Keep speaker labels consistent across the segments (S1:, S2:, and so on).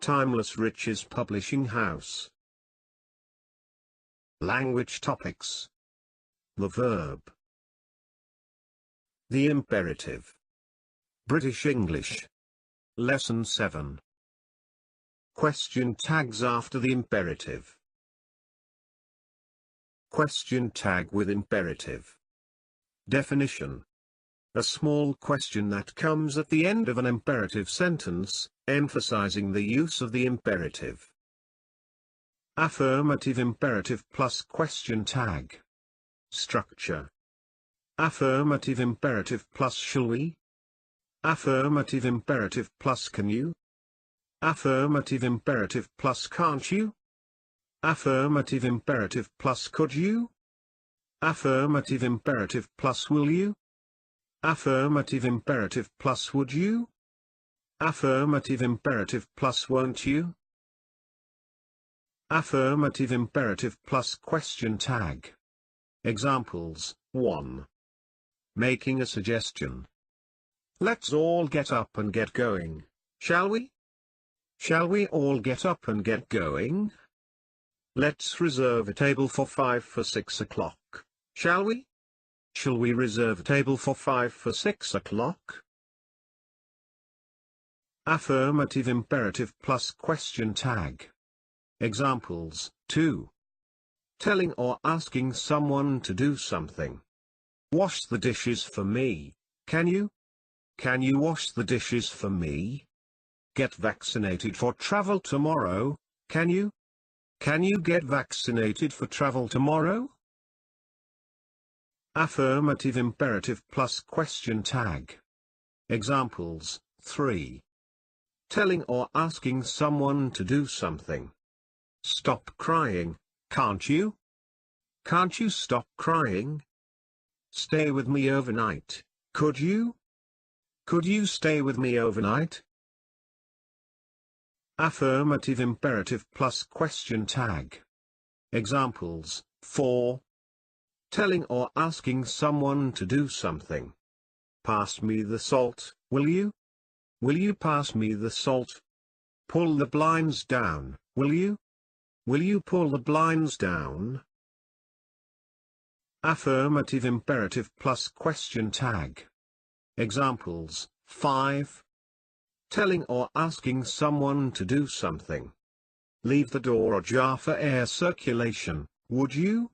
S1: Timeless Riches Publishing House. Language topics. The verb. The imperative. British English. Lesson 7. Question tags after the imperative. Question tag with imperative. Definition. A small question that comes at the end of an imperative sentence, emphasizing the use of the imperative. Affirmative imperative plus question tag. Structure. Affirmative imperative plus shall we? Affirmative imperative plus can you? Affirmative imperative plus can't you? Affirmative imperative plus could you? Affirmative imperative plus will you? Affirmative imperative plus would you? Affirmative imperative plus won't you? Affirmative imperative plus question tag. Examples. 1. Making a suggestion. Let's all get up and get going, shall we? Shall we all get up and get going? Let's reserve a table for 5 for 6 o'clock, shall we? Shall we reserve a table for 5 for 6 o'clock? Affirmative imperative plus question tag. Examples. 2. Telling or asking someone to do something. Wash the dishes for me, can you? Can you wash the dishes for me? Get vaccinated for travel tomorrow, can you? Can you get vaccinated for travel tomorrow? Affirmative imperative plus question tag. Examples. 3. Telling or asking someone to do something. Stop crying, can't you? Can't you stop crying? Stay with me overnight, could you? Could you stay with me overnight? Affirmative imperative plus question tag. Examples. 4. Telling or asking someone to do something. Pass me the salt, will you? Will you pass me the salt? Pull the blinds down, will you? Will you pull the blinds down? Affirmative imperative plus question tag. Examples. 5. Telling or asking someone to do something. Leave the door ajar for air circulation, would you?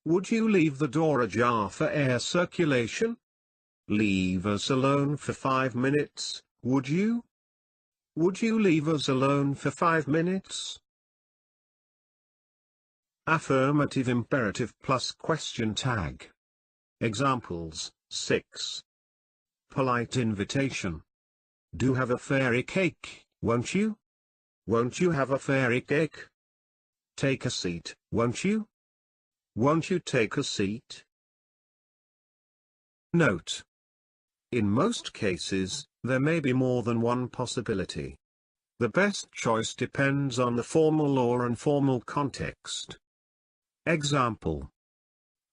S1: Would you leave the door ajar for air circulation? Leave us alone for 5 minutes, would you? Would you leave us alone for 5 minutes? Affirmative imperative plus question tag. Examples. 6. Polite invitation. Do have a fairy cake, won't you? Won't you have a fairy cake? Take a seat, won't you? Won't you take a seat? Note. In most cases, there may be more than one possibility. The best choice depends on the formal or informal context. Example.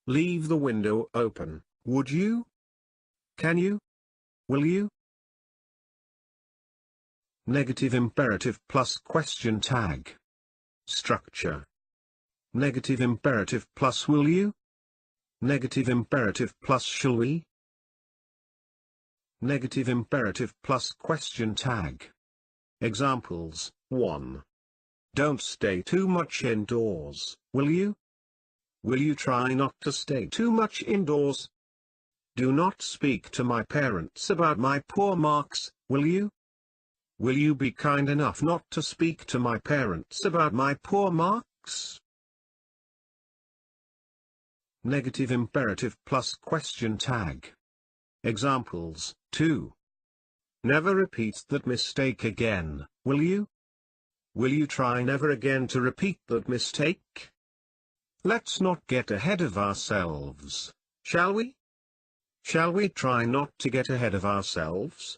S1: Leave the window open, would you? Can you? Will you? Negative imperative plus question tag. Structure. Negative imperative plus will you? Negative imperative plus shall we? Negative imperative plus question tag. Examples. 1. Don't stay too much indoors, will you? Will you try not to stay too much indoors? Do not speak to my parents about my poor marks, will you? Will you be kind enough not to speak to my parents about my poor marks? Negative imperative plus question tag. Examples. 2. Never repeat that mistake again, will you? Will you try never again to repeat that mistake? Let's not get ahead of ourselves, shall we? Shall we try not to get ahead of ourselves?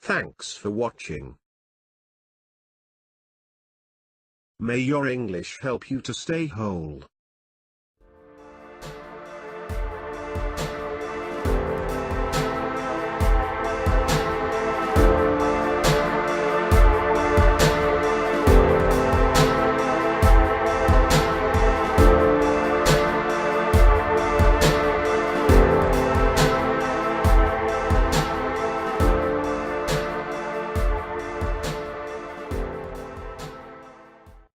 S1: Thanks for watching. May your English help you to stay whole.